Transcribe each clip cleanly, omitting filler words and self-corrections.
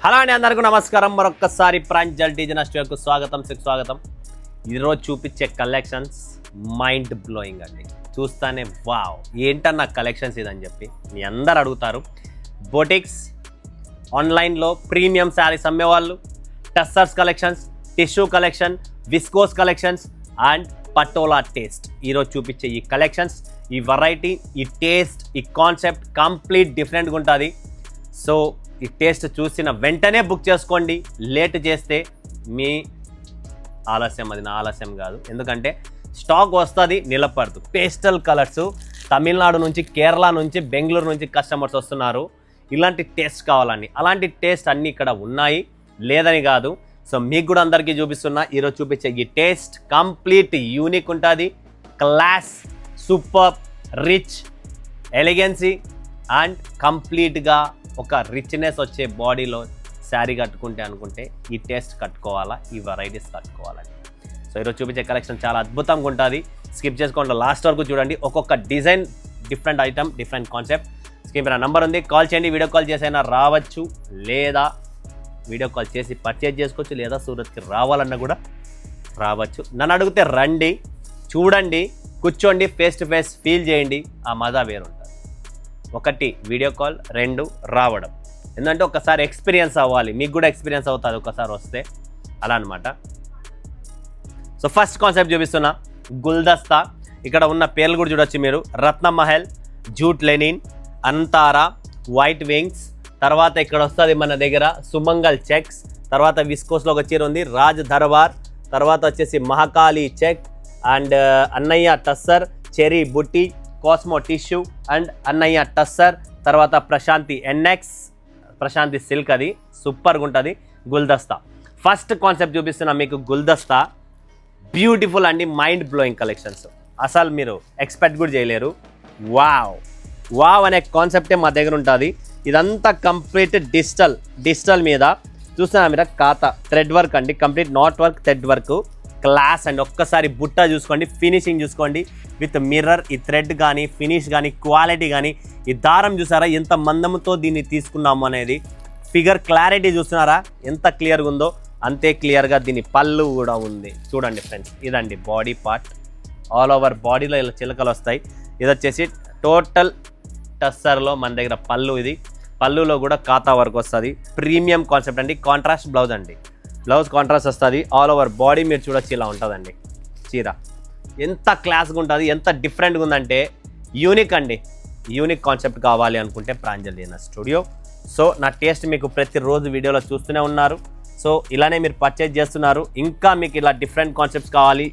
Hello అండి, అందరికీ నమస్కారం. మరొక్కసారి ప్రాంజల్ డిజైన్ స్టూడియోకు స్వాగతం. ఈరోజు చూపించే కలెక్షన్స్ మైండ్ బ్లోయింగ్ అండి. చూస్తానే వావ్ ఏంటన్నా కలెక్షన్స్ ఇదని చెప్పి మీ అందరు అడుగుతారు. బొటిక్స్ ఆన్లైన్లో ప్రీమియం శారీస్ అమ్మేవాళ్ళు, tussars collections, tissue collection, viscose collections and patola taste. ఈరోజు చూపించే ఈ కలెక్షన్స్, ఈ వెరైటీ, ఈ టేస్ట్, ఈ కాన్సెప్ట్ కంప్లీట్ డిఫరెంట్గా ఉంటుంది. సో ఈ టేస్ట్ చూసిన వెంటనే బుక్ చేసుకోండి. లేట్ చేస్తే మీ ఆలస్యం, అది నా ఆలస్యం కాదు. ఎందుకంటే స్టాక్ వస్తుంది, నిలబడదు. పేస్టల్ కలర్స్ తమిళనాడు నుంచి, కేరళ నుంచి, బెంగళూరు నుంచి కస్టమర్స్ వస్తున్నారు. ఇలాంటి టేస్ట్ కావాలని, అలాంటి టేస్ట్ అన్నీ ఇక్కడ ఉన్నాయి, లేదని కాదు. సో మీకు కూడా అందరికీ చూపిస్తున్నా. ఈరోజు చూపించే ఈ టేస్ట్ కంప్లీట్ యూనిక్ ఉంటుంది. క్లాస్, సూపర్, రిచ్, ఎలిగెన్సీ అండ్ కంప్లీట్గా ఒక రిచ్నెస్ వచ్చే బాడీలో శారీ కట్టుకుంటే అనుకుంటే ఈ టేస్ట్ కట్టుకోవాలా, ఈ వెరైటీస్ కట్టుకోవాలని. సో ఈరోజు చూపించే కలెక్షన్ చాలా అద్భుతంగా ఉంటుంది. స్కిప్ చేసుకోండి, లాస్ట్ వరకు చూడండి. ఒక్కొక్క design, different item, different concept. Screen పైన నంబర్ ఉంది, కాల్ చేయండి. వీడియో కాల్ చేసైనా రావచ్చు, లేదా వీడియో కాల్ చేసి పర్చేజ్ చేసుకోవచ్చు, లేదా సూరత్కి రావాలన్నా కూడా రావచ్చు. నన్ను అడిగితే రండి, చూడండి, కూర్చోండి, ఫేస్ టు ఫేస్ ఫీల్ చేయండి. ఆ మజా వేరుంటుంది. ఒకటి వీడియో కాల్, రెండు రావడం. ఎందుకంటే ఒకసారి ఎక్స్పీరియన్స్ అవ్వాలి, మీకు కూడా ఎక్స్పీరియన్స్ అవుతుంది ఒకసారి వస్తే, అలా అనమాట. సో ఫస్ట్ కాన్సెప్ట్ చూపిస్తున్నా, గుల్దస్తా. ఇక్కడ ఉన్న పేర్లు కూడా చూడొచ్చు మీరు. Ratnamahal, jute Lenin, అంతారా, white wings. తర్వాత ఇక్కడ వస్తుంది మన దగ్గర సుమంగల్ చెక్స్. తర్వాత విస్కోస్లో ఒక చీర ఉంది, రాజ్ దర్బార్. తర్వాత వచ్చేసి మహాకాళి చెక్ అండ్ అన్నయ్య టస్సర్, చెరీ బుట్టి, కాస్మో టిష్యూ అండ్ అన్నయ్య టస్సర్. తర్వాత ప్రశాంతి ఎన్ఎక్స్, ప్రశాంతి సిల్క్, అది సూపర్గా ఉంటుంది. గుల్దస్తా ఫస్ట్ కాన్సెప్ట్ చూపిస్తున్నా మీకు. గుల్దస్తా బ్యూటిఫుల్ అండి, మైండ్ బ్లోయింగ్ కలెక్షన్స్. అసలు మీరు ఎక్స్పెక్ట్ కూడా చేయలేరు. వావ్ అనే కాన్సెప్టే మా దగ్గర ఉంటుంది. ఇదంతా కంప్లీట్ డిజిటల్ మీద చూస్తున్నా మీరు. ఖాతా థ్రెడ్ వర్క్ అండి, complete not work, thread work. Class అండి. ఒక్కసారి బుట్ట చూసుకోండి, ఫినిషింగ్ చూసుకోండి. విత్ మిర్రర్, ఈ థ్రెడ్ కానీ, ఫినిష్ కానీ, క్వాలిటీ కానీ, ఈ దారం చూసారా ఎంత మందంతో దీన్ని తీసుకున్నాము అనేది. ఫిగర్ క్లారిటీ చూస్తున్నారా ఎంత క్లియర్గా ఉందో, అంతే క్లియర్గా దీని పళ్ళు కూడా ఉంది. చూడండి ఫ్రెండ్స్, ఇదండి బాడీ పార్ట్. ఆల్ ఓవర్ బాడీలో ఇలా చిలకలు వస్తాయి. ఇది వచ్చేసి టోటల్ టస్సర్లో మన దగ్గర పళ్ళు. ఇది పళ్ళులో కూడా ఖాతా వర్క్ వస్తుంది. ప్రీమియం కాన్సెప్ట్ అండి. కాంట్రాస్ట్ బ్లౌజ్ అండి, బ్లౌజ్ కాంట్రాస్ట్ వస్తుంది. ఆల్ ఓవర్ బాడీ మీరు చూడొచ్చు, ఇలా ఉంటుందండి చీర. ఎంత క్లాస్గా ఉంటుంది, ఎంత డిఫరెంట్గా ఉందంటే యూనిక్ అండి. యూనిక్ కాన్సెప్ట్ కావాలి అనుకుంటే ప్రాంజల్ డిజైన్ స్టూడియో. సో నా టేస్ట్ మీకు ప్రతిరోజు వీడియోలో చూస్తూనే ఉన్నారు. సో ఇలానే మీరు పర్చేజ్ చేస్తున్నారు. ఇంకా మీకు ఇలా డిఫరెంట్ కాన్సెప్ట్స్ కావాలి,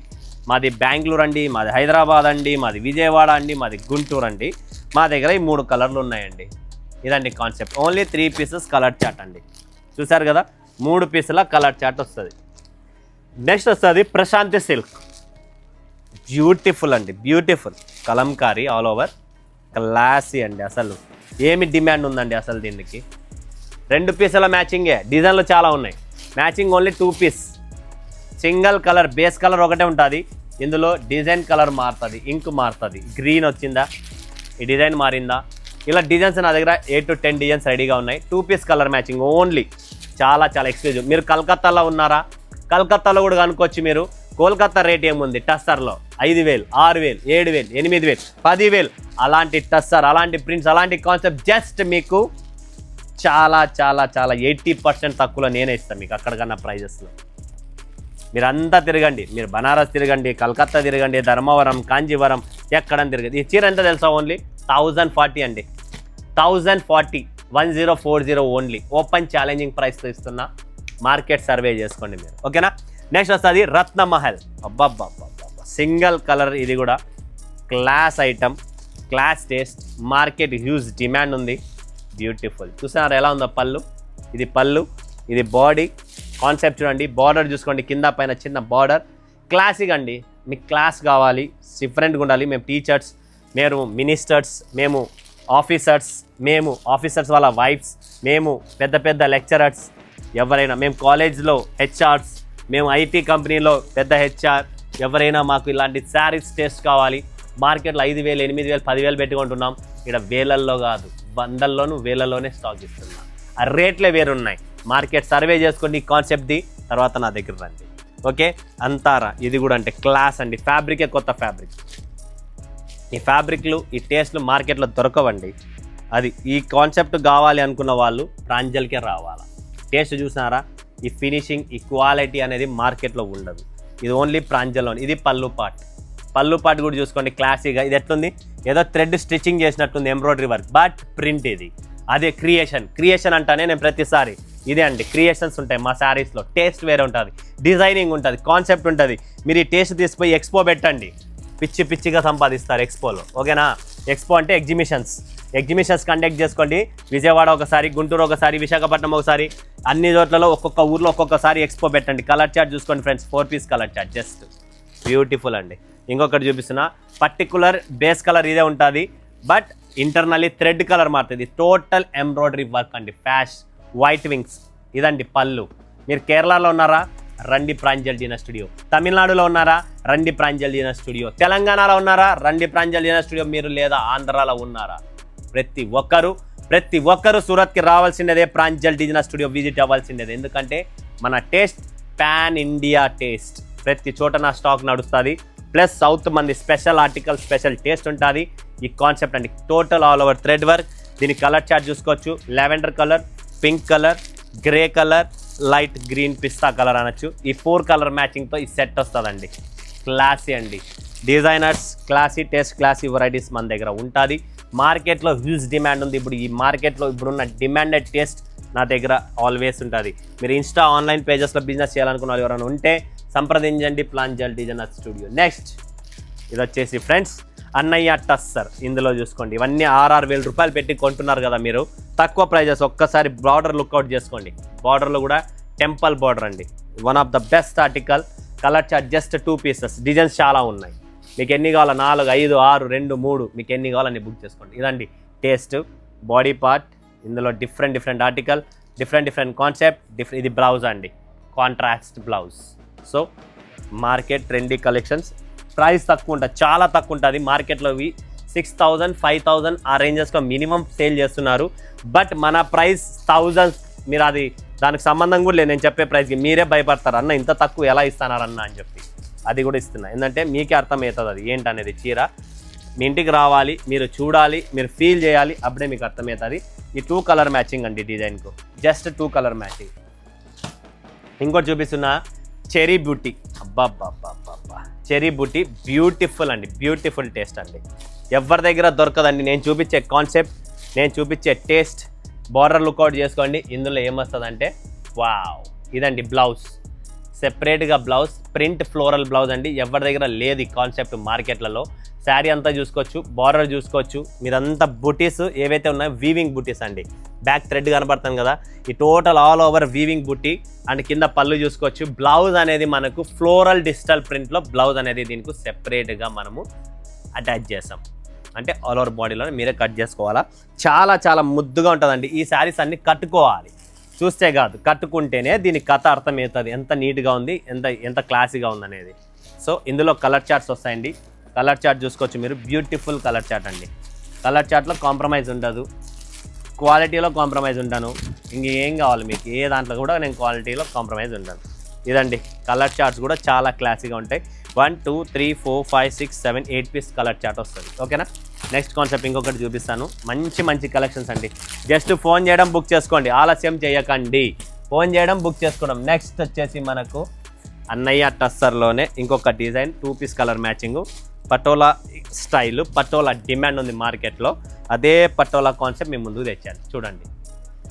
మాది బెంగళూరు అండి, మాది హైదరాబాద్ అండి, మాది విజయవాడ అండి, మాది గుంటూరు అండి. మా దగ్గర ఈ 3 కలర్లు ఉన్నాయండి. ఇదండి concept. Only 3 pieces colour chart అండి. చూసారు కదా, 3 పీసుల కలర్ చాట్ వస్తుంది. నెక్స్ట్ వస్తుంది ప్రశాంతి సిల్క్. బ్యూటిఫుల్ అండి, beautiful Kalamkari all over, classy అండి. అసలు ఏమి డిమాండ్ ఉందండి అసలు దీనికి. 2 పీసుల మ్యాచింగే. డిజైన్లు చాలా ఉన్నాయి, matching only 2 piece. Single colour, base colour ఒకటే ఉంటుంది. ఇందులో డిజైన్ కలర్ మారుతుంది, ఇంక్ మారుతుంది. గ్రీన్ వచ్చిందా, ఈ డిజైన్ మారిందా, ఇలా డిజైన్స్ నా దగ్గర 8 to 10 డిజైన్స్ రెడీగా ఉన్నాయి. 2 పీస్ కలర్ మ్యాచింగ్ ఓన్లీ. చాలా ఎక్స్క్లూజివ్. మీరు కలకత్తాలో ఉన్నారా, కలకత్తాలో కూడా కనుక్కోవచ్చు మీరు. కోల్కత్తా రేట్ ఏముంది టస్సర్లో? 5,000, 6,000, 7,000, 8,000, 10,000. అలాంటి టస్సర్, అలాంటి ప్రింట్స్, అలాంటి కాన్సెప్ట్ జస్ట్ మీకు చాలా 80% తక్కువలో నేనే ఇస్తాను మీకు అక్కడికన్నా ప్రైజెస్లో. మీరు అంతా తిరగండి, మీరు బనారస్ తిరగండి, కలకత్తా తిరగండి, ధర్మవరం, కాంజీవరం, ఎక్కడని తిరగండి. ఈ చీర ఎంత తెలుసా? ఓన్లీ 1040 అండి. 1040, 1040 ఓన్లీ. ఓపెన్ ఛాలెంజింగ్ ప్రైస్తో ఇస్తున్నా. మార్కెట్ సర్వే చేసుకోండి మీరు, ఓకేనా. నెక్స్ట్ వస్తుంది రత్నమహల్. అబ్బబ్బా, సింగిల్ కలర్. ఇది కూడా class item, class taste. Market huge demand ఉంది. బ్యూటిఫుల్. చూసారా ఎలా ఉందో పళ్ళు? ఇది పళ్ళు, ఇది బాడీ. కాన్సెప్ట్ చూడండి, బార్డర్ చూసుకోండి, కింద పైన చిన్న బార్డర్. క్లాసిక్ అండి. మీకు క్లాస్ కావాలి, డిఫరెంట్గా ఉండాలి. మేము టీచర్స్, మేము మినిస్టర్స్, మేము ఆఫీసర్స్ వాళ్ళ వైఫ్స్, మేము పెద్ద లెక్చరర్స్, ఎవరైనా, మేము కాలేజ్లో హెచ్ఆర్స్, మేము ఐటీ కంపెనీలో పెద్ద హెచ్ఆర్, ఎవరైనా మాకు ఇలాంటి శారీస్ టేస్ట్ కావాలి. మార్కెట్లో 5,000, 8,000, 10,000 పెట్టుకుంటున్నాం. ఇక్కడ వేలల్లో కాదు, వందల్లోనూ వేలల్లోనే స్టాక్ ఇస్తున్నాం. ఆ రేట్లే వేరున్నాయి. మార్కెట్ సర్వే చేసుకోండి ఈ కాన్సెప్ట్ది, తర్వాత నా దగ్గర రండి. ఓకే, అంతారా ఇది కూడా అంటే క్లాస్ అండి. ఫ్యాబ్రికే కొత్త ఫ్యాబ్రిక్. ఈ ఫ్యాబ్రిక్లు ఈ టేస్ట్లు మార్కెట్లో దొరకవండి. అది ఈ కాన్సెప్ట్ కావాలి అనుకున్న వాళ్ళు ప్రాంజల్కే రావాలా. టేస్ట్ చూసినారా, ఈ ఫినిషింగ్ ఈ క్వాలిటీ అనేది మార్కెట్లో ఉండదు. ఇది ఓన్లీ ప్రాంజల్లో. ఇది పళ్ళు పాట్ కూడా చూసుకోండి క్లాసీగా. ఇది ఎట్లుంది, ఏదో థ్రెడ్ స్టిచ్చింగ్ చేసినట్టుంది, ఎంబ్రాయిడరీ వర్క్, బట్ ప్రింట్ ఇది. అదే క్రియేషన్ అంటానే నేను ప్రతిసారి ఇదే అండి. క్రియేషన్స్ ఉంటాయి మా శారీస్లో. టేస్ట్ వేరే ఉంటుంది, డిజైనింగ్ ఉంటుంది, కాన్సెప్ట్ ఉంటుంది. మీరు ఈ టేస్ట్ తీసిపోయి ఎక్స్పో పెట్టండి, పిచ్చిగా సంపాదిస్తారు ఎక్స్పోలో. ఓకేనా, ఎక్స్పో అంటే ఎగ్జిబిషన్స్ కండక్ట్ చేసుకోండి. విజయవాడ ఒకసారి, గుంటూరు ఒకసారి, విశాఖపట్నం ఒకసారి, అన్ని చోట్లలో ఒక్కొక్క ఊర్లో ఒక్కొక్కసారి ఎక్స్పో పెట్టండి. కలర్ చార్ట్ చూసుకోండి friends, 4 piece colour chart just beautiful అండి. ఇంకొకటి చూపిస్తున్నా, పర్టికులర్ బేస్ కలర్ ఇదే ఉంటుంది, బట్ ఇంటర్నల్లీ థ్రెడ్ కలర్ మారుతుంది. టోటల్ ఎంబ్రాయిడరీ వర్క్ అండి, ఫ్యాష్ వైట్ వింగ్స్. ఇదండి పళ్ళు. మీరు కేరళలో ఉన్నారా, రండి ప్రాంజల్ డిజైనర్ స్టూడియో. తమిళనాడులో ఉన్నారా, రండి ప్రాంజల్ డిజైనర్ స్టూడియో. తెలంగాణలో ఉన్నారా, రండి ప్రాంజల్ డిజైనర్ స్టూడియో. మీరు లేదా ఆంధ్రాలో ఉన్నారా, ప్రతి ఒక్కరు సూరత్కి రావాల్సిందే, ప్రాంజల్ డిజైనర్ స్టూడియో విజిట్ అవ్వాల్సిందే. ఎందుకంటే మన టేస్ట్ పాన్ ఇండియా టేస్ట్, ప్రతి చోట నా స్టాక్ నడుస్తుంది. ప్లస్ సౌత్ మంది స్పెషల్ ఆర్టికల్, స్పెషల్ టేస్ట్ ఉంటుంది. ఈ కాన్సెప్ట్ అండి, total all over thread work. దీని కలర్ చార్ట్ చూసుకోవచ్చు, lavender colour, pink colour, grey colour, light green pista colour అనొచ్చు. ఈ 4 కలర్ మ్యాచింగ్తో ఈ సెట్ వస్తుందండి. క్లాసీ అండి, designers classy taste, classy varieties మన దగ్గర ఉంటుంది. మార్కెట్లో హ్యూజ్ డిమాండ్ ఉంది. ఇప్పుడు ఈ మార్కెట్లో ఇప్పుడున్న డిమాండెడ్ టేస్ట్ నా దగ్గర ఆల్వేస్ ఉంటుంది. మీరు ఇన్స్టా ఆన్లైన్ పేజెస్లో బిజినెస్ చేయాలనుకున్న వాళ్ళు ఎవరైనా ఉంటే సంప్రదించండి ప్రాంజల్ డిజైనర్ స్టూడియో. నెక్స్ట్ ఇది వచ్చేసి ఫ్రెండ్స్ అన్నయ్య టస్సర్. ఇందులో చూసుకోండి, ఇవన్నీ 6,000 రూపాయలు పెట్టి కొంటున్నారు కదా మీరు, తక్కువ ప్రైజెస్. ఒక్కసారి బార్డర్ లుక్అవుట్ చేసుకోండి. బార్డర్లో కూడా టెంపుల్ బార్డర్ అండి, one of the best article. Colour chart just 2 pieces. Designs చాలా ఉన్నాయి, మీకు ఎన్ని కావాలో 4, 5, 6, 2, 3 మీకు ఎన్ని కావాలని బుక్ చేసుకోండి. ఇదండి టేస్ట్, బాడీ పార్ట్. ఇందులో డిఫరెంట్ ఆర్టికల్, డిఫరెంట్ కాన్సెప్ట్. ఇది బ్లౌజ్ అండి, contrast blouse. So market trendy collections. Price తక్కువ ఉంటుంది, చాలా తక్కువ ఉంటుంది. మార్కెట్లో ఇవి 6,000, 5,000 ఆ రేంజెస్లో మినిమం సేల్ చేస్తున్నారు. బట్ మన ప్రైస్ 1000. మీరు అది దానికి సంబంధం కూడా లేదు నేను చెప్పే ప్రైస్కి. మీరే భయపడతారు, అన్న ఇంత తక్కువ ఎలా ఇస్తున్నారన్న అని చెప్పి. అది కూడా ఇస్తున్నా, ఎందుకంటే మీకే అర్థమవుతుంది అది ఏంటనేది. చీర మీ ఇంటికి రావాలి, మీరు చూడాలి, మీరు ఫీల్ చేయాలి, అప్పుడే మీకు అర్థమవుతుంది. ఈ 2 కలర్ మ్యాచింగ్ అండి డిజైన్కు, జస్ట్ 2 కలర్ మ్యాచింగ్. ఇంకోటి చూపిస్తున్నా, చెరీ బూటీ. అబ్బాబ్బాబ్బా, చెరీ బూటీ బ్యూటిఫుల్ అండి, బ్యూటిఫుల్ టేస్ట్ అండి. ఎవరి దగ్గర దొరకదండి. నేను చూపించే కాన్సెప్ట్, నేను చూపించే టేస్ట్, బార్డర్ లుక్అవుట్ చేసుకోండి. ఇందులో ఏమొస్తుందంటే వావ్, ఇదండి బ్లౌజ్, సెపరేట్గా బ్లౌజ్, ప్రింట్ ఫ్లోరల్ బ్లౌజ్ అండి. ఎవరి దగ్గర లేదు ఈ కాన్సెప్ట్ మార్కెట్లలో. శారీ అంతా చూసుకోవచ్చు, బార్డర్ చూసుకోవచ్చు. మీరంతా బుటీస్ ఏవైతే ఉన్నాయో వీవింగ్ బుటీస్ అండి. బ్యాక్ థ్రెడ్ కనబడుతుంది కదా, ఈ total all over weaving buti. And కింద పళ్ళు చూసుకోవచ్చు. బ్లౌజ్ అనేది మనకు ఫ్లోరల్ డిజిటల్ ప్రింట్లో బ్లౌజ్ అనేది దీనికి సెపరేట్గా మనము అటాచ్ చేస్తాం. అంటే ఆల్ ఓవర్ బాడీలో మీరే కట్ చేసుకోవాలా. చాలా ముద్దుగా ఉంటుందండి. ఈ శారీస్ అన్ని కట్టుకోవాలి, చూస్తే కాదు, కట్టుకుంటేనే దీని కథ అర్థమవుతుంది. ఎంత నీట్గా ఉంది, ఎంత క్లాసీగా ఉంది. సో ఇందులో కలర్ చార్ట్స్ వస్తాయండి. కలర్ చార్ట్ చూసుకోవచ్చు మీరు, బ్యూటిఫుల్ కలర్ చార్ట్ అండి. కలర్ చార్ట్లో కాంప్రమైజ్ ఉండదు, క్వాలిటీలో కాంప్రమైజ్ ఉంటాను. ఇంకేం కావాలి మీకు, ఏ దాంట్లో కూడా నేను క్వాలిటీలో కాంప్రమైజ్ ఉంటాను. ఇదండి కలర్ చార్ట్స్ కూడా చాలా క్లాసీగా ఉంటాయి. 1, 2, 3, 4, 5, 6, 7, 8 పీస్ కలర్ చార్ట్ వస్తుంది. ఓకేనా, నెక్స్ట్ కాన్సెప్ట్ ఇంకొకటి చూపిస్తాను. మంచి కలెక్షన్స్ అండి. జస్ట్ ఫోన్ చేయడం, బుక్ చేసుకోండి, ఆలస్యం చేయకండి. ఫోన్ చేయడం, బుక్ చేసుకోవడం. నెక్స్ట్ వచ్చేసి మనకు అన్నయ్య టస్సర్లోనే ఇంకొక design, 2 piece colour matching, patola style. Patola demand ఉంది మార్కెట్లో, అదే పటోలా కాన్సెప్ట్ మీ ముందుకు తెచ్చాను. చూడండి,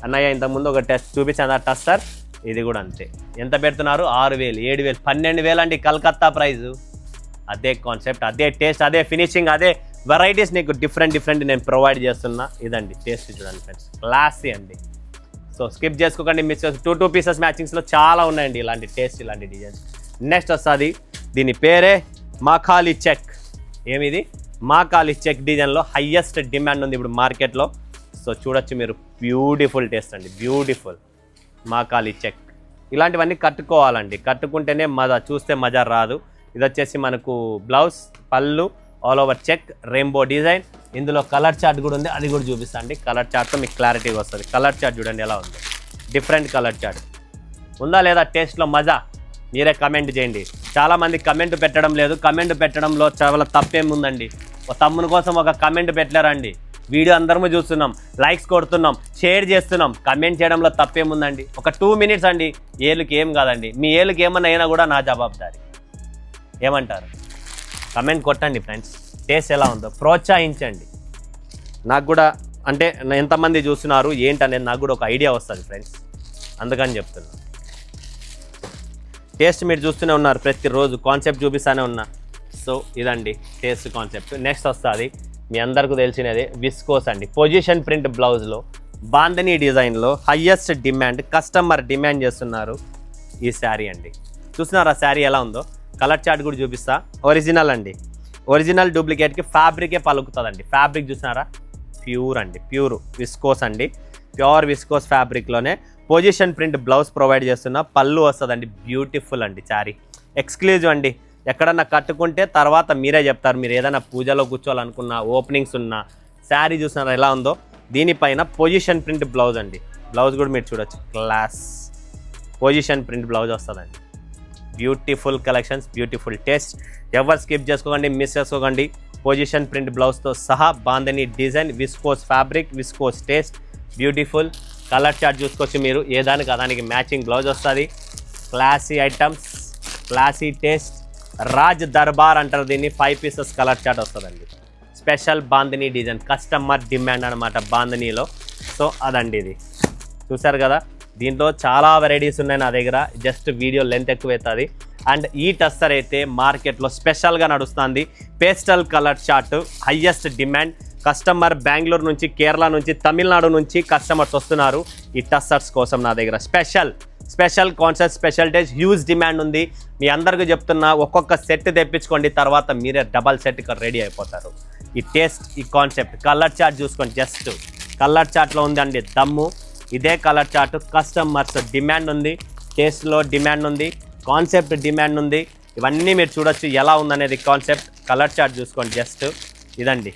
అన్నయ్య ఇంతకుముందు ఒక టెస్ట్ చూపించాను, ఆ టస్సర్. ఇది కూడా అంతే. ఎంత పెడుతున్నారు, 6,000, 7,000, 12,000 అండి కలకత్తా ప్రైజు. అదే కాన్సెప్ట్, అదే టేస్ట్, అదే ఫినిషింగ్, అదే వెరైటీస్ నీకు డిఫరెంట్ నేను ప్రొవైడ్ చేస్తున్నా. ఇదండి టేస్ట్, చూడండి ఫ్రెండ్స్, క్లాసీ అండి. సో స్కిప్ చేసుకోకండి, మిస్ 2 పీసెస్ మ్యాచింగ్స్లో చాలా ఉన్నాయండి ఇలాంటి టేస్ట్, ఇలాంటి డిజైన్స్. నెక్స్ట్ వస్తుంది, దీని పేరే మాఖాలి చెక్. ఏమిది, మాఖాలి చెక్ డిజైన్లో హయ్యెస్ట్ డిమాండ్ ఉంది ఇప్పుడు మార్కెట్లో. సో చూడొచ్చు మీరు, బ్యూటిఫుల్ టేస్ట్ అండి, బ్యూటిఫుల్ మాఖాలి చెక్. ఇలాంటివన్నీ కట్టుకోవాలండి, కట్టుకుంటేనే మజా, చూస్తే మజా రాదు. ఇది వచ్చేసి మనకు బ్లౌజ్, పళ్ళు, all over check, rainbow design. ఇందులో కలర్ చార్ట్ కూడా ఉంది, అది కూడా చూపిస్తాను అండి. కలర్ చార్ట్తో మీకు క్లారిటీగా వస్తుంది. కలర్ చార్ట్ చూడండి ఎలా ఉంది, డిఫరెంట్ కలర్ చార్ట్ ఉందా లేదా టేస్ట్లో మజా మీరే కమెంట్ చేయండి. చాలామంది కమెంట్ పెట్టడం లేదు. కమెంట్ పెట్టడంలో చాలా తప్పేముందండి. తమ్ముని కోసం ఒక కమెంట్ పెట్టలేరండి. వీడియో అందరము చూస్తున్నాం, లైక్స్ కొడుతున్నాం, షేర్ చేస్తున్నాం. కమెంట్ చేయడంలో తప్పేముందండి. ఒక 2 minutes అండి. ఏళ్ళకి ఏం కాదండి. మీ ఏళ్ళకి ఏమన్నా అయినా కూడా నా జవాబుదారి. ఏమంటారు? కమెంట్ కొట్టండి ఫ్రెండ్స్. టేస్ట్ ఎలా ఉందో ప్రోత్సహించండి. నాకు కూడా అంటే ఎంతమంది చూస్తున్నారు ఏంటనేది నాకు కూడా ఒక ఐడియా వస్తుంది ఫ్రెండ్స్. అందుకని చెప్తున్నా. టేస్ట్ మీరు చూస్తూనే ఉన్నారు, ప్రతిరోజు కాన్సెప్ట్ చూపిస్తూనే ఉన్నా. సో ఇదండి టేస్ట్ కాన్సెప్ట్. నెక్స్ట్ వస్తుంది మీ అందరికీ తెలిసినదే విస్కోస్ అండి. పొజిషన్ ప్రింట్ బ్లౌజ్లో బాంధనీ డిజైన్లో హయ్యెస్ట్ డిమాండ్, కస్టమర్ డిమాండ్ చేస్తున్నారు ఈ శారీ అండి. చూస్తున్నారా శారీ ఎలా ఉందో? కలర్ చార్ట్ కూడా చూపిస్తా. ఒరిజినల్ అండి. ఒరిజినల్ డూప్లికేట్కి ఫ్యాబ్రికే పలుకుతుందండి. ఫ్యాబ్రిక్ చూసినారా? ప్యూర్ అండి, ప్యూర్ విస్కోస్ అండి. ప్యూర్ విస్కోస్ ఫ్యాబ్రిక్లోనే పొజిషన్ ప్రింట్ బ్లౌజ్ ప్రొవైడ్ చేస్తున్న. పళ్ళు వస్తుందండి. బ్యూటిఫుల్ అండి శారీ. ఎక్స్క్లూజివ్ అండి. ఎక్కడన్నా కట్టుకుంటే తర్వాత మీరే చెప్తారు. మీరు ఏదైనా పూజలో కూర్చోవాలనుకున్నా, ఓపెనింగ్స్ ఉన్నా, శారీ చూసినారా ఎలా ఉందో? దీనిపైన పొజిషన్ ప్రింట్ బ్లౌజ్ అండి. బ్లౌజ్ కూడా మీరు చూడొచ్చు. క్లాస్ పొజిషన్ ప్రింట్ బ్లౌజ్ వస్తుందండి. Beautiful collections, beautiful taste. ఎవరు స్కిప్ చేసుకోకండి, మిస్ చేసుకోకండి. పొజిషన్ ప్రింట్ బ్లౌజ్తో సహా bandhani design, viscose fabric, viscose taste, beautiful colour chart చూసుకోవచ్చు మీరు. ఏదానికి అదానికి మ్యాచింగ్ బ్లౌజ్ వస్తుంది. Classy items, classy taste. Raj Darbar అంటారు దీన్ని. 5 pieces కలర్ చార్ట్ వస్తుందండి. Special bandhani design, customer demand అనమాట బాంధనీలో. సో అదండి ఇది. చూసారు కదా, దీంట్లో చాలా వెరైటీస్ ఉన్నాయి నా దగ్గర. జస్ట్ వీడియో లెంత్ ఎక్కువ అవుతుంది. అండ్ ఈ టస్సర్ అయితే మార్కెట్లో స్పెషల్గా నడుస్తుంది. Pastel colour chart highest demand. Customer Bengaluru నుంచి, కేరళ నుంచి, తమిళనాడు నుంచి కస్టమర్స్ వస్తున్నారు ఈ టస్సర్స్ కోసం నా దగ్గర. Special concept, special taste, huge demand ఉంది. మీ అందరికీ చెప్తున్నా, ఒక్కొక్క సెట్ తెప్పించుకోండి, తర్వాత మీరే డబల్ సెట్ రెడీ అయిపోతారు. ఈ టేస్ట్, ఈ కాన్సెప్ట్, కలర్ చార్ట్ చూసుకోండి. జస్ట్ కలర్ చార్ట్లో ఉందండి దమ్ము. ఇదే కలర్ చార్ట్ కస్టమర్స్ డిమాండ్ ఉంది, టేస్ట్లో డిమాండ్ ఉంది, కాన్సెప్ట్ డిమాండ్ ఉంది. ఇవన్నీ మీరు చూడొచ్చు ఎలా ఉందనేది కాన్సెప్ట్. కలర్ చార్ట్ చూసుకోండి. జస్ట్ ఇదండి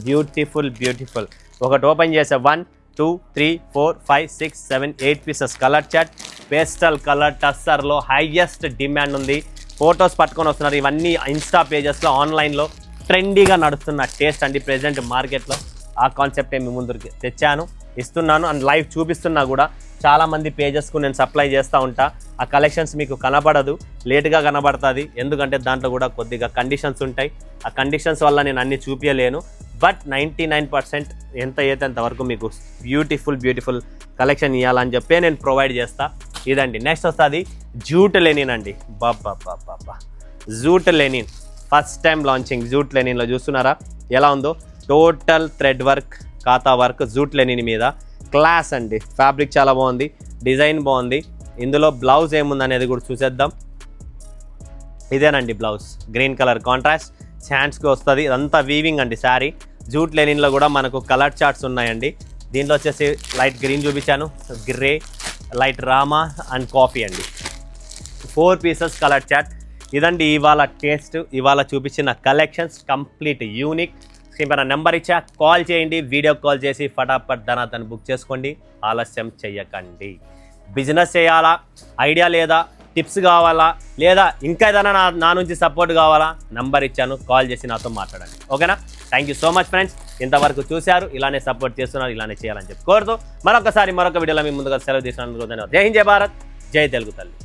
బ్యూటిఫుల్. ఒకటి ఓపెన్ చేసే 1 2 3 4 5 6 7 8 pieces colour chart. Pastel colour టస్సర్లో హైయెస్ట్ డిమాండ్ ఉంది. ఫొటోస్ పట్టుకొని వస్తున్నారు. ఇవన్నీ ఇన్స్టా పేజెస్లో, ఆన్లైన్లో ట్రెండీగా నడుస్తున్న టేస్ట్ అండి ప్రెజెంట్ మార్కెట్లో. ఆ కాన్సెప్టే మీ ముందుకి తెచ్చాను, ఇస్తున్నాను. అండ్ లైవ్ చూపిస్తున్నా కూడా. చాలామంది పేజెస్కు నేను సప్లై చేస్తూ ఉంటా. ఆ కలెక్షన్స్ మీకు కనబడదు, లేట్గా కనబడుతుంది. ఎందుకంటే దాంట్లో కూడా కొద్దిగా కండిషన్స్ ఉంటాయి. ఆ కండిషన్స్ వల్ల నేను అన్ని చూపించలేను. బట్ 99% ఎంత వరకు మీకు బ్యూటిఫుల్ కలెక్షన్ ఇవ్వాలని చెప్పే నేను ప్రొవైడ్ చేస్తా. ఇదండి. నెక్స్ట్ వస్తుంది జూట్ లెనిన్ అండి. బాబా jute linen first time launching. Jute లెనిన్లో చూస్తున్నారా ఎలా ఉందో? టోటల్ థ్రెడ్ వర్క్, కాతా వర్క్ జూట్ లెనిన్ మీద. క్లాస్ అండి. ఫ్యాబ్రిక్ చాలా బాగుంది, డిజైన్ బాగుంది. ఇందులో బ్లౌజ్ ఏముంది అనేది కూడా చూసేద్దాం. ఇదేనండి బ్లౌజ్. గ్రీన్ కలర్ కాంట్రాస్ట్, హ్యాండ్స్కి వస్తుంది. ఇదంతా వీవింగ్ అండి శారీ. జూట్ లెనిన్లో కూడా మనకు కలర్ చార్ట్స్ ఉన్నాయండి. దీంట్లో వచ్చేసి లైట్ గ్రీన్ చూపించాను, grey, light Rama and coffee అండి. 4 pieces కలర్ చార్ట్. ఇదండి ఇవాళ టేస్ట్, ఇవాళ చూపించిన collections. Complete unique. Screen number ఇచ్చా, కాల్ చేయండి. వీడియో కాల్ చేసి ఫటాఫట్ ధనాతను బుక్ చేసుకోండి. ఆలస్యం చెయ్యకండి. బిజినెస్ చేయాలా, ఐడియా లేదా, టిప్స్ కావాలా, లేదా ఇంకా ఏదైనా నా నుంచి సపోర్ట్ కావాలా, నంబర్ ఇచ్చాను, కాల్ చేసి నాతో మాట్లాడండి. ఓకేనా? Thank you so much friends. ఇంతవరకు చూశారు, ఇలానే సపోర్ట్ చేస్తున్నారు, ఇలానే చేయాలని చెప్పి కోరుతూ మరొక వీడియోలో మీ ముందుగా సెలవు తీసుకున్నందుకు ధన్యవాదాలు. జై హింద్, జై భారత్, జై తెలుగు తల్లి.